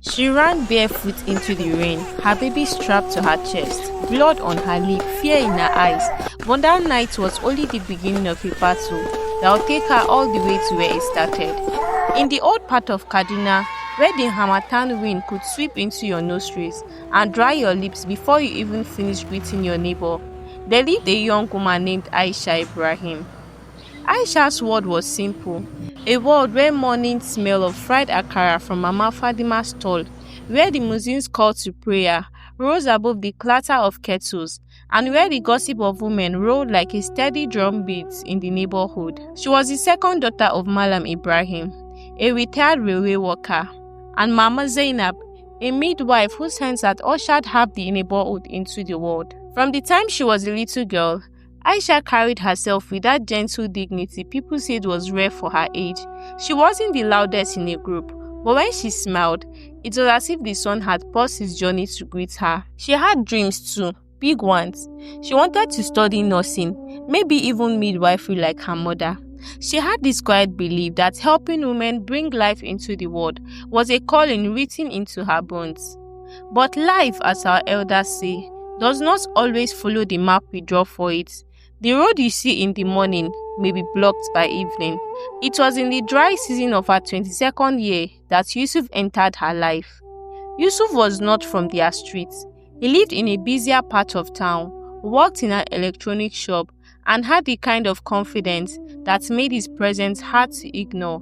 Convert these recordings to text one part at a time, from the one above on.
She ran barefoot into the rain, her baby strapped to her chest, blood on her lip, fear in her eyes. But that night was only the beginning of a battle that would take her all the way to where it started. In the old part of Kaduna, where the Hamatan wind could sweep into your nostrils and dry your lips before you even finished greeting your neighbor, there lived a young woman named Aisha Ibrahim. Aisha's world was simple, a world where morning smell of fried akara from Mama Fadima's stall, where the muezzins called to prayer rose above the clatter of kettles, and where the gossip of women rolled like a steady drumbeat in the neighborhood. She was the second daughter of Malam Ibrahim, a retired railway worker, and Mama Zainab, a midwife whose hands had ushered half the neighborhood into the world. From the time she was a little girl, Aisha carried herself with that gentle dignity people said was rare for her age. She wasn't the loudest in a group, but when she smiled, it was as if the sun had paused his journey to greet her. She had dreams too, big ones. She wanted to study nursing, maybe even midwifery like her mother. She had this quiet belief that helping women bring life into the world was a calling written into her bones. But life, as our elders say, does not always follow the map we draw for it. The road you see in the morning may be blocked by evening. It was in the dry season of her 22nd year that Yusuf entered her life. Yusuf was not from their streets. He lived in a busier part of town, worked in an electronics shop, and had the kind of confidence that made his presence hard to ignore.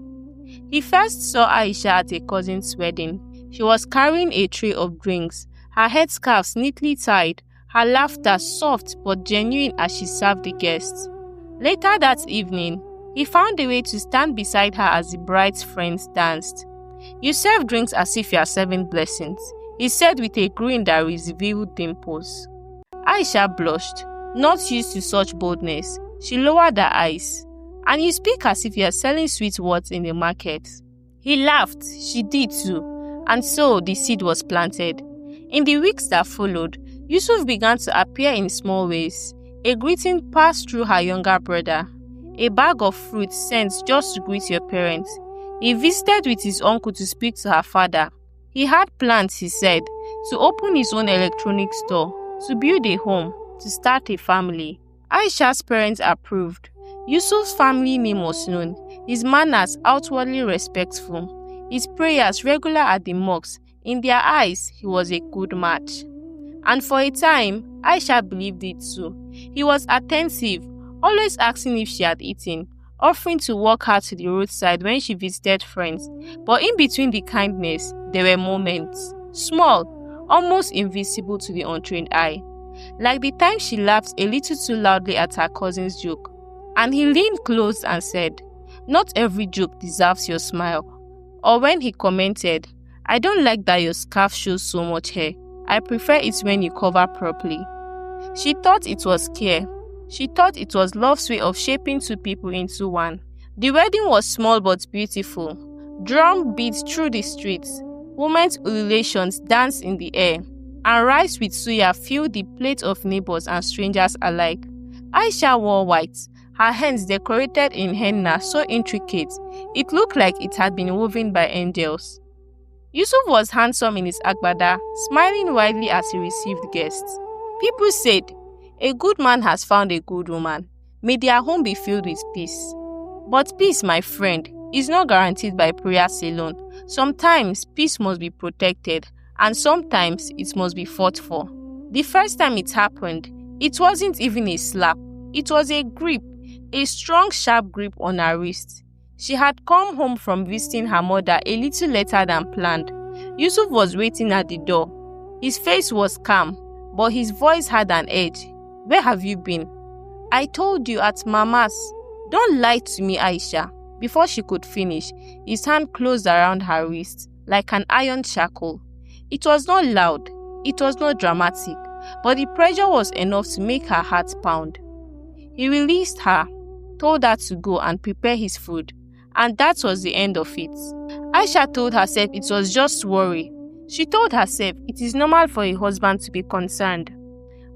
He first saw Aisha at a cousin's wedding. She was carrying a tray of drinks, her headscarf neatly tied, her laughter soft but genuine as she served the guests. Later that evening, he found a way to stand beside her as the bride's friends danced. "You serve drinks as if you are serving blessings," he said with a grin that revealed dimples. Aisha blushed, not used to such boldness. She lowered her eyes. "And you speak as if you are selling sweet words in the market." He laughed. She did too. And so the seed was planted. In the weeks that followed, Yusuf began to appear in small ways. A greeting passed through her younger brother. A bag of fruit sent just to greet your parents. He visited with his uncle to speak to her father. He had plans, he said, to open his own electronics store, to build a home, to start a family. Aisha's parents approved. Yusuf's family name was known, his manners outwardly respectful, his prayers regular at the mosque. In their eyes, he was a good match. And for a time, Aisha believed it too. He was attentive, always asking if she had eaten, offering to walk her to the roadside when she visited friends. But in between the kindness, there were moments, small, almost invisible to the untrained eye. Like the time she laughed a little too loudly at her cousin's joke, and he leaned close and said, "Not every joke deserves your smile." Or when he commented, "I don't like that your scarf shows so much hair. I prefer it when you cover properly." She thought it was care. She thought it was love's way of shaping two people into one. The wedding was small but beautiful. Drum beats through the streets. Women's ululations danced in the air. And rice with suya filled the plates of neighbors and strangers alike. Aisha wore white, her hands decorated in henna so intricate, it looked like it had been woven by angels. Yusuf was handsome in his agbada, smiling widely as he received guests. People said, "A good man has found a good woman. May their home be filled with peace." But peace, my friend, is not guaranteed by prayers alone. Sometimes peace must be protected, and sometimes it must be fought for. The first time it happened, it wasn't even a slap. It was a grip, a strong, sharp grip on her wrist. She had come home from visiting her mother a little later than planned. Yusuf was waiting at the door. His face was calm, but his voice had an edge. "Where have you been?" "I told you, at Mama's." "Don't lie to me, Aisha." Before she could finish, his hand closed around her wrist, like an iron shackle. It was not loud, it was not dramatic, but the pressure was enough to make her heart pound. He released her, told her to go and prepare his food, and that was the end of it. Aisha told herself it was just worry. She told herself it is normal for a husband to be concerned.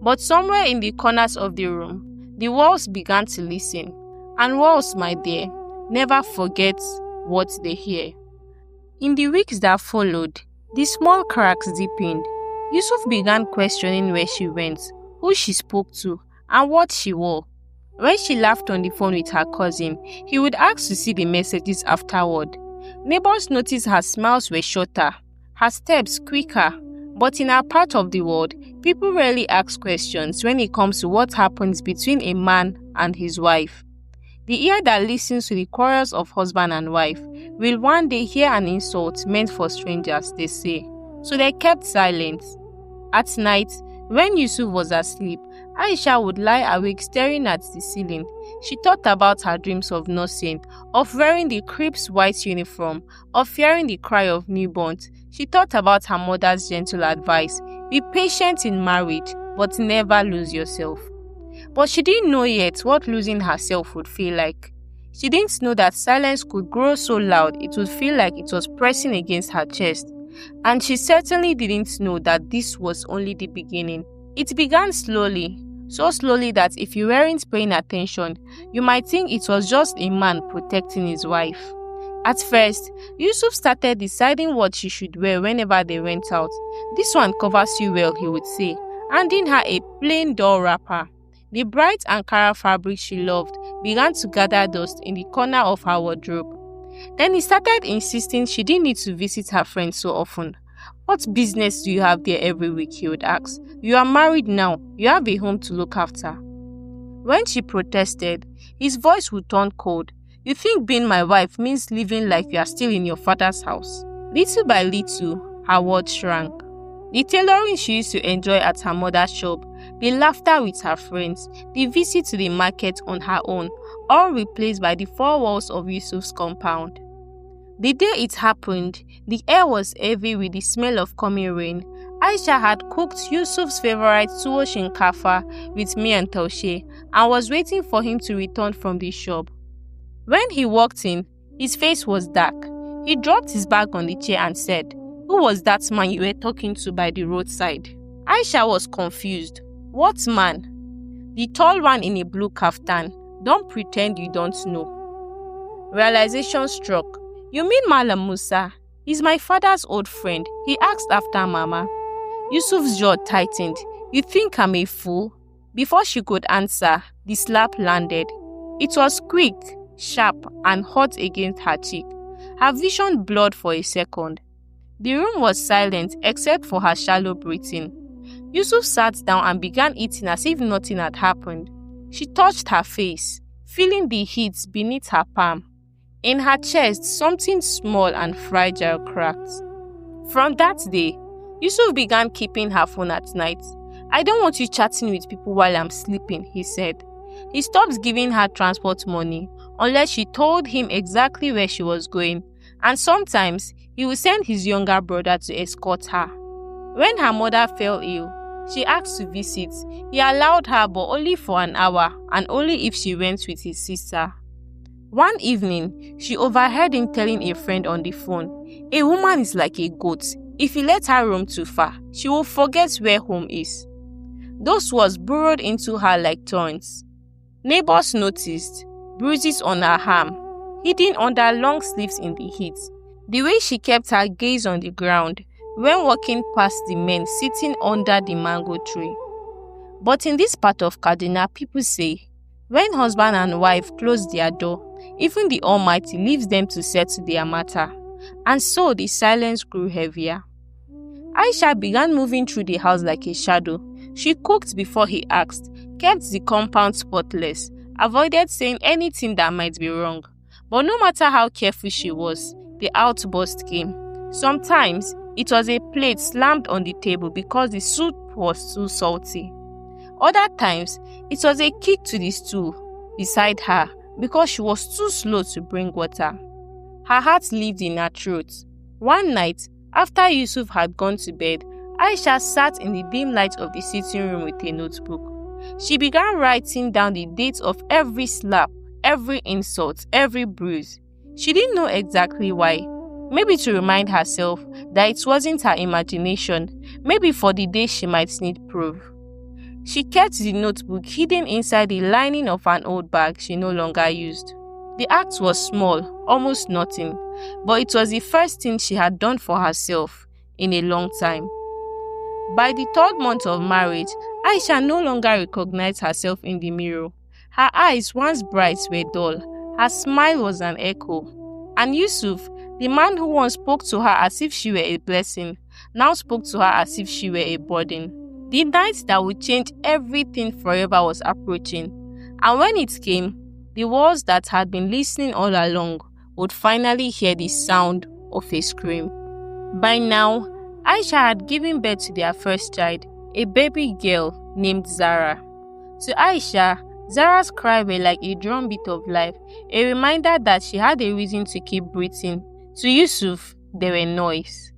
But somewhere in the corners of the room, the walls began to listen. And walls, my dear, never forget what they hear. In the weeks that followed, The small cracks deepened. Yusuf began questioning where she went, who she spoke to, and what she wore. When she laughed on the phone with her cousin, he would ask to see the messages afterward. Neighbors noticed her smiles were shorter, her steps quicker, but in our part of the world, people rarely ask questions when it comes to what happens between a man and his wife. The ear that listens to the quarrels of husband and wife will one day hear an insult meant for strangers, they say. So they kept silent. At night, when Yusuf was asleep, Aisha would lie awake staring at the ceiling. She thought about her dreams of nursing, of wearing the creep's white uniform, of hearing the cry of newborns. She thought about her mother's gentle advice: be patient in marriage, but never lose yourself. But she didn't know yet what losing herself would feel like. She didn't know that silence could grow so loud it would feel like it was pressing against her chest. And she certainly didn't know that this was only the beginning. It began slowly, so slowly that if you weren't paying attention, you might think it was just a man protecting his wife. At first, Yusuf started deciding what she should wear whenever they went out. "This one covers you well," he would say, handing her a plain doll wrapper. The bright Ankara fabric she loved began to gather dust in the corner of her wardrobe. Then he started insisting she didn't need to visit her friends so often. "What business do you have there every week?" he would ask. "You are married now. You have a home to look after." When she protested, his voice would turn cold. "You think being my wife means living like you are still in your father's house?" Little by little, her words shrank. The tailoring she used to enjoy at her mother's shop, the laughter with her friends, the visit to the market on her own, all replaced by the four walls of Yusuf's compound. The day it happened, the air was heavy with the smell of coming rain. Aisha had cooked Yusuf's favorite tuwo shinkafa with me and taushe and was waiting for him to return from the shop. When he walked in, his face was dark. He dropped his bag on the chair and said, "Who was that man you were talking to by the roadside?" Aisha was confused. "What man?" "The tall one in a blue kaftan. Don't pretend you don't know." Realization struck. "You mean Malam Musa? He's my father's old friend." He asked after Mama. Yusuf's jaw tightened. "You think I'm a fool?" Before she could answer, the slap landed. It was quick, sharp, and hot against her cheek. Her vision blurred for a second. The room was silent except for her shallow breathing. Yusuf sat down and began eating as if nothing had happened. She touched her face, feeling the heat beneath her palm. In her chest, something small and fragile cracked. From that day, Yusuf began keeping her phone at night. "I don't want you chatting with people while I'm sleeping," he said. He stopped giving her transport money unless she told him exactly where she was going, and sometimes he would send his younger brother to escort her. When her mother fell ill, she asked to visit. He allowed her, but only for an hour, and only if she went with his sister. One evening, she overheard him telling a friend on the phone, "A woman is like a goat. If you let her roam too far, she will forget where home is." Those words burrowed into her like thorns. Neighbors noticed bruises on her arm, hidden under long sleeves in the heat. The way she kept her gaze on the ground when walking past the men sitting under the mango tree. But in this part of Kaduna, people say, when husband and wife close their door, even the Almighty leaves them to settle their matter. And so the silence grew heavier. Aisha began moving through the house like a shadow. She cooked before he asked, kept the compound spotless, avoided saying anything that might be wrong. But no matter how careful she was, the outburst came. Sometimes, it was a plate slammed on the table because the soup was too salty. Other times, it was a kick to the stool beside her because she was too slow to bring water. Her heart lived in her throat. One night, after Yusuf had gone to bed, Aisha sat in the dim light of the sitting room with a notebook. She began writing down the dates of every slap, every insult, every bruise. She didn't know exactly why. Maybe to remind herself that it wasn't her imagination, maybe for the day she might need proof. She kept the notebook hidden inside the lining of an old bag she no longer used. The act was small, almost nothing, but it was the first thing she had done for herself in a long time. By the third month of marriage, Aisha no longer recognized herself in the mirror. Her eyes, once bright, were dull. Her smile was an echo. And Yusuf, the man who once spoke to her as if she were a blessing, now spoke to her as if she were a burden. The night that would change everything forever was approaching. And when it came, the walls that had been listening all along would finally hear the sound of a scream. By now, Aisha had given birth to their first child, a baby girl named Zara. To Aisha, Zara's cries were like a drumbeat of life, a reminder that she had a reason to keep breathing. To Yusuf, they were noise.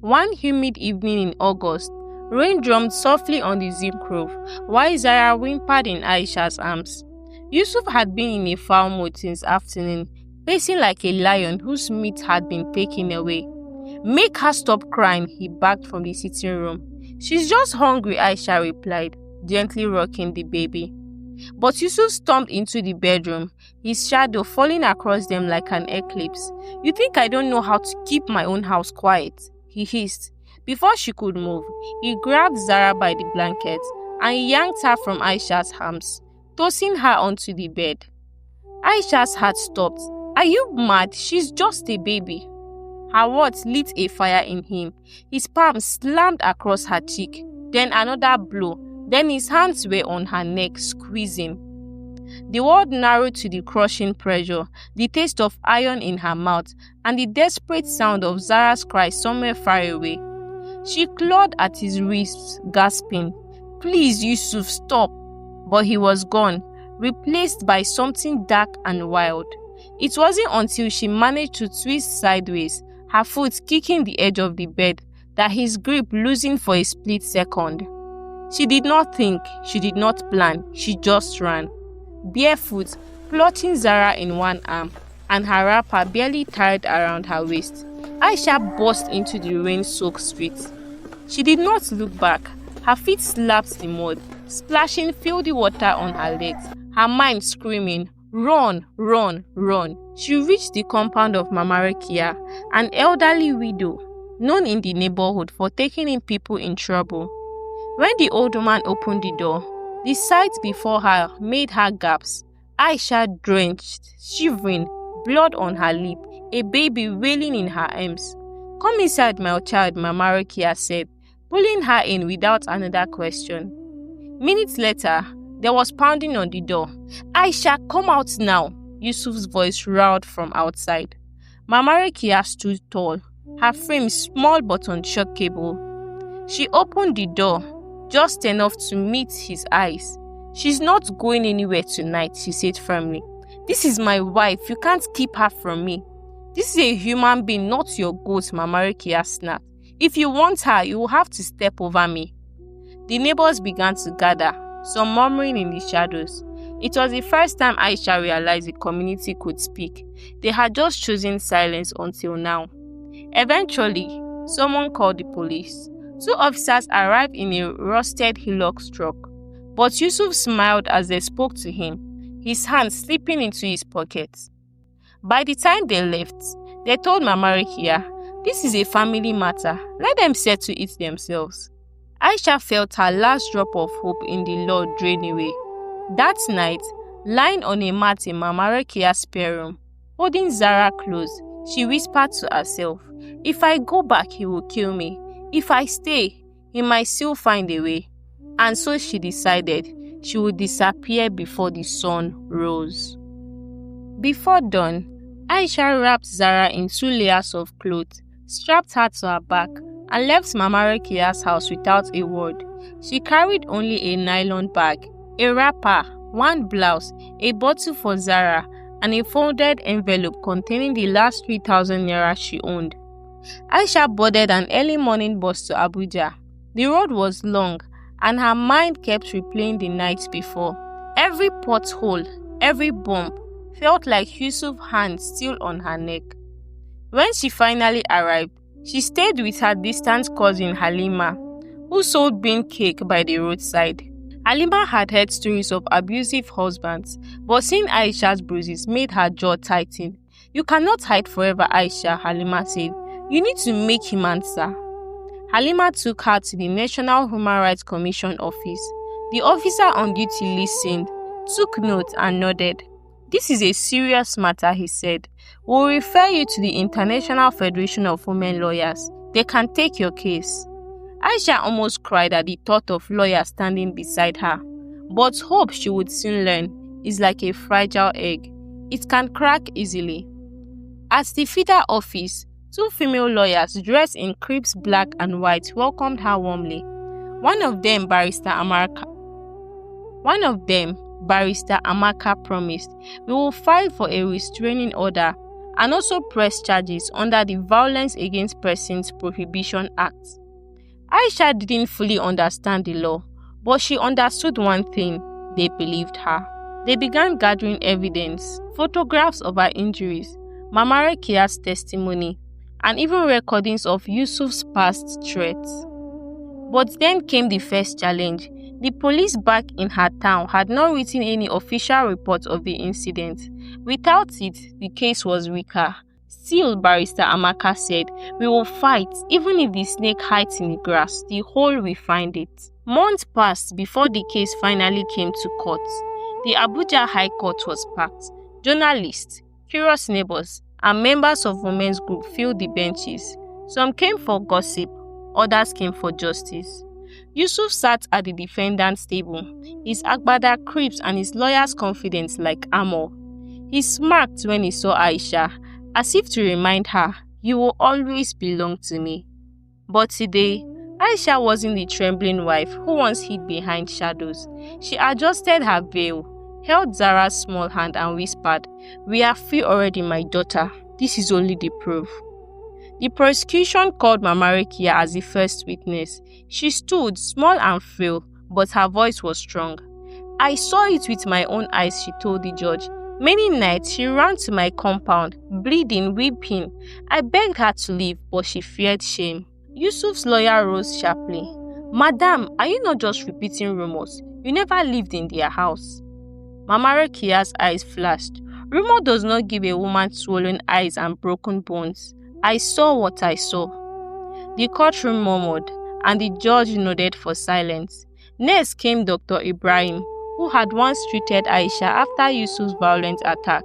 One humid evening in August, rain drummed softly on the zinc roof, while Zara whimpered in Aisha's arms. Yusuf had been in a foul mood since afternoon, pacing like a lion whose meat had been taken away. "Make her stop crying," he barked from the sitting room. "She's just hungry," Aisha replied, gently rocking the baby. But Yusuf stormed into the bedroom, his shadow falling across them like an eclipse. "You think I don't know how to keep my own house quiet?" he hissed. Before she could move, he grabbed Zara by the blanket and yanked her from Aisha's arms, tossing her onto the bed. Aisha's heart stopped. "Are you mad? She's just a baby." Her words lit a fire in him. His palm slammed across her cheek, then another blow, then his hands were on her neck, squeezing. The world narrowed to the crushing pressure, the taste of iron in her mouth, and the desperate sound of Zara's cry somewhere far away. She clawed at his wrists, gasping, "Please, Yusuf, stop." But he was gone, replaced by something dark and wild. It wasn't until she managed to twist sideways, her foot kicking the edge of the bed, that his grip loosened for a split second. She did not think, she did not plan, she just ran. Barefoot, clutching Zara in one arm, and her wrapper barely tied around her waist, Aisha burst into the rain-soaked street. She did not look back. Her feet slapped the mud, splashing filthy water on her legs, her mind screaming, "Run, run, run." She reached the compound of Mama Rekia, an elderly widow, known in the neighborhood for taking in people in trouble. When the old woman opened the door, the sight before her made her gasp. Aisha drenched, shivering, blood on her lip, a baby wailing in her arms. "Come inside, my child," Mama Rekia said, pulling her in without another question. Minutes later, there was pounding on the door. "Aisha, come out now," Yusuf's voice roared from outside. Mama Rekia stood tall, her frame small but unshockable. She opened the door, just enough to meet his eyes. "She's not going anywhere tonight," she said firmly. "This is my wife. You can't keep her from me." "This is a human being, not your goat," Mama Rekia snapped. "If you want her, you will have to step over me." The neighbors began to gather, some murmuring in the shadows. It was the first time Aisha realized the community could speak. They had just chosen silence until now. Eventually, someone called the police. 2 officers arrived in a rusted Hilux truck, but Yusuf smiled as they spoke to him, his hand slipping into his pockets. By the time they left, they told Mama Rekia, "This is a family matter. Let them settle it themselves." Aisha felt her last drop of hope in the Lord drain away. That night, lying on a mat in Mama Rekia's spare room, holding Zara close, she whispered to herself, "If I go back, he will kill me. If I stay, he might still find a way." And so she decided she would disappear before the sun rose. Before dawn, Aisha wrapped Zara in 2 layers of clothes, strapped her to her back, and left Mama Rekia's house without a word. She carried only a nylon bag, a wrapper, 1 blouse, a bottle for Zara, and a folded envelope containing the last 3,000 naira she owned. Aisha boarded an early morning bus to Abuja. The road was long, and her mind kept replaying the night before. Every pothole, every bump, felt like Yusuf's hand still on her neck. When she finally arrived, she stayed with her distant cousin Halima, who sold bean cake by the roadside. Halima had heard stories of abusive husbands, but seeing Aisha's bruises made her jaw tighten. "You cannot hide forever, Aisha," Halima said. "You need to make him answer." Halima took her to the National Human Rights Commission office. The officer on duty listened, took notes and nodded. "This is a serious matter," he said. "We'll refer you to the International Federation of Women Lawyers. They can take your case." Aisha almost cried at the thought of lawyers standing beside her. But hope, she would soon learn, is like a fragile egg. It can crack easily. At the FIDA office, two female lawyers dressed in crisp black and white welcomed her warmly. One of them, Barrister Amaka, promised, "We will file for a restraining order and also press charges under the Violence Against Persons Prohibition Act." Aisha didn't fully understand the law, but she understood one thing: they believed her. They began gathering evidence, photographs of her injuries, Mama Rekia's testimony, and even recordings of Yusuf's past threats. But then came the first challenge. The police back in her town had not written any official report of the incident. Without it, the case was weaker. Still, Barrister Amaka said, "We will fight, even if the snake hides in the grass, the hole will find it." Months passed before the case finally came to court. The Abuja High Court was packed. Journalists, curious neighbors, and members of women's group filled the benches. Some came for gossip, others came for justice. Yusuf sat at the defendant's table, his agbada crisp and his lawyer's confidence like armor. He smirked when he saw Aisha, as if to remind her, "You will always belong to me." But today, Aisha wasn't the trembling wife who once hid behind shadows. She adjusted her veil, held Zara's small hand and whispered, "We are free already, my daughter. This is only the proof." The prosecution called Mama Rekia as the first witness. She stood, small and frail, but her voice was strong. "I saw it with my own eyes," she told the judge. "Many nights she ran to my compound, bleeding, weeping. I begged her to leave, but she feared shame." Yusuf's lawyer rose sharply. "Madam, are you not just repeating rumors? You never lived in their house." Mama Rekia's eyes flashed. "Rumor does not give a woman swollen eyes and broken bones. I saw what I saw." The courtroom murmured, and the judge nodded for silence. Next came Dr. Ibrahim, who had once treated Aisha after Yusuf's violent attack.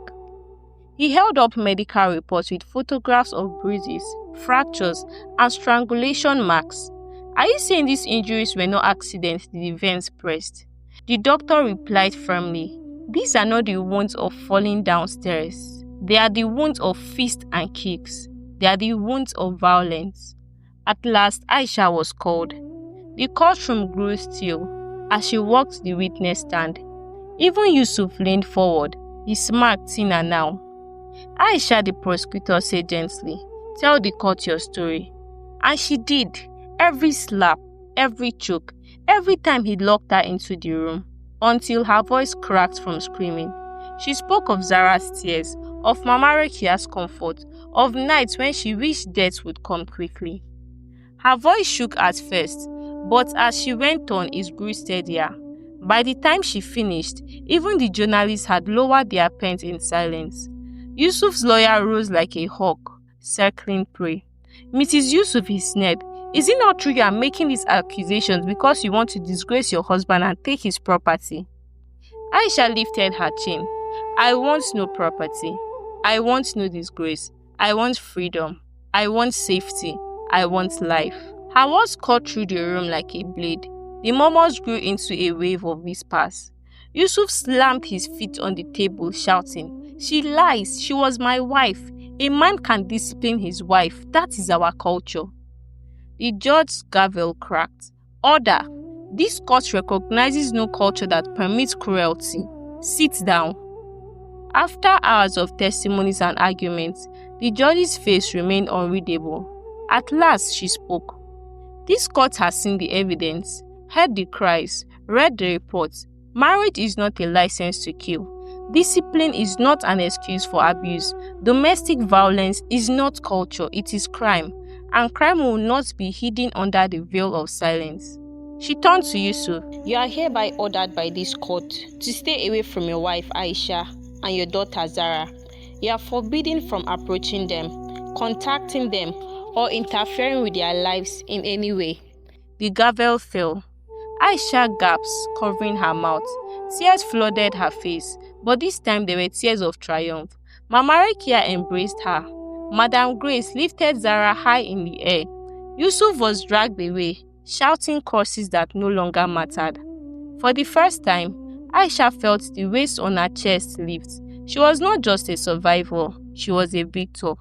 He held up medical reports with photographs of bruises, fractures, and strangulation marks. "Are you saying these injuries were no accidents?" the defense pressed. The doctor replied firmly, "These are not the wounds of falling downstairs. They are the wounds of fists and kicks. They are the wounds of violence." At last, Aisha was called. The courtroom grew still as she walked the witness stand. Even Yusuf leaned forward. He smirked thinner now. "Aisha," the prosecutor said gently, "tell the court your story." And she did. Every slap, every choke, every time he locked her into the room, until her voice cracked from screaming. She spoke of Zara's tears, of Mama Rekia's comfort, of nights when she wished death would come quickly. Her voice shook at first, but as she went on, it grew steadier. By the time she finished, even the journalists had lowered their pens in silence. Yusuf's lawyer rose like a hawk, circling prey. "Mrs. Yusuf," he sneered, "is it not true you are making these accusations because you want to disgrace your husband and take his property?" Aisha lifted her chin. "I want no property. I want no disgrace. I want freedom. I want safety. I want life." Her words cut through the room like a blade. The murmurs grew into a wave of whispers. Yusuf slammed his feet on the table, shouting, "She lies. She was my wife. A man can discipline his wife. That is our culture." The judge's gavel cracked. "Order! This court recognizes no culture that permits cruelty. Sit down." After hours of testimonies and arguments, the judge's face remained unreadable. At last, she spoke. "This court has seen the evidence, heard the cries, read the reports. Marriage is not a license to kill. Discipline is not an excuse for abuse. Domestic violence is not culture, it is crime. And crime will not be hidden under the veil of silence." She turned to Yusuf. "You are hereby ordered by this court to stay away from your wife Aisha and your daughter Zara. You are forbidden from approaching them, contacting them, or interfering with their lives in any way. The gavel fell. Aisha gasped, covering her mouth. Tears flooded her face, but this time they were tears of triumph. Mama Rekia embraced her. Madam Grace lifted Zara high in the air. Yusuf was dragged away, shouting curses that no longer mattered. For the first time, Aisha felt the weight on her chest lift. She was not just a survivor, she was a victor.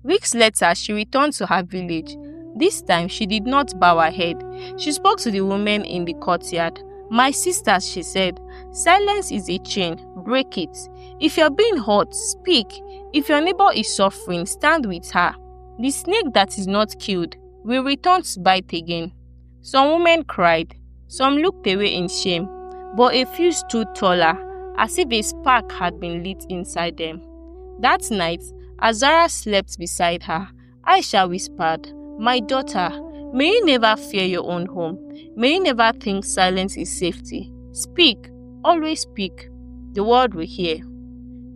Weeks later, she returned to her village. This time, she did not bow her head. She spoke to the women in the courtyard. "My sisters," she said, "silence is a chain. Break it. If you're being hurt, speak. If your neighbor is suffering, stand with her. The snake that is not killed will return to bite again." Some women cried. Some looked away in shame. But a few stood taller, as if a spark had been lit inside them. That night, as Zara slept beside her, Aisha whispered, "My daughter, may you never fear your own home. May you never think silence is safety. Speak, always speak. The world will hear."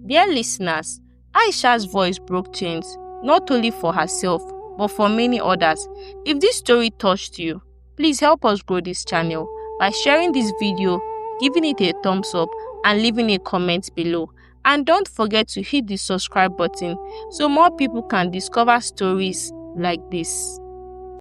Dear listeners, Aisha's voice broke chains, not only for herself, but for many others. If this story touched you, please help us grow this channel by sharing this video, giving it a thumbs up, and leaving a comment below. And don't forget to hit the subscribe button so more people can discover stories like this.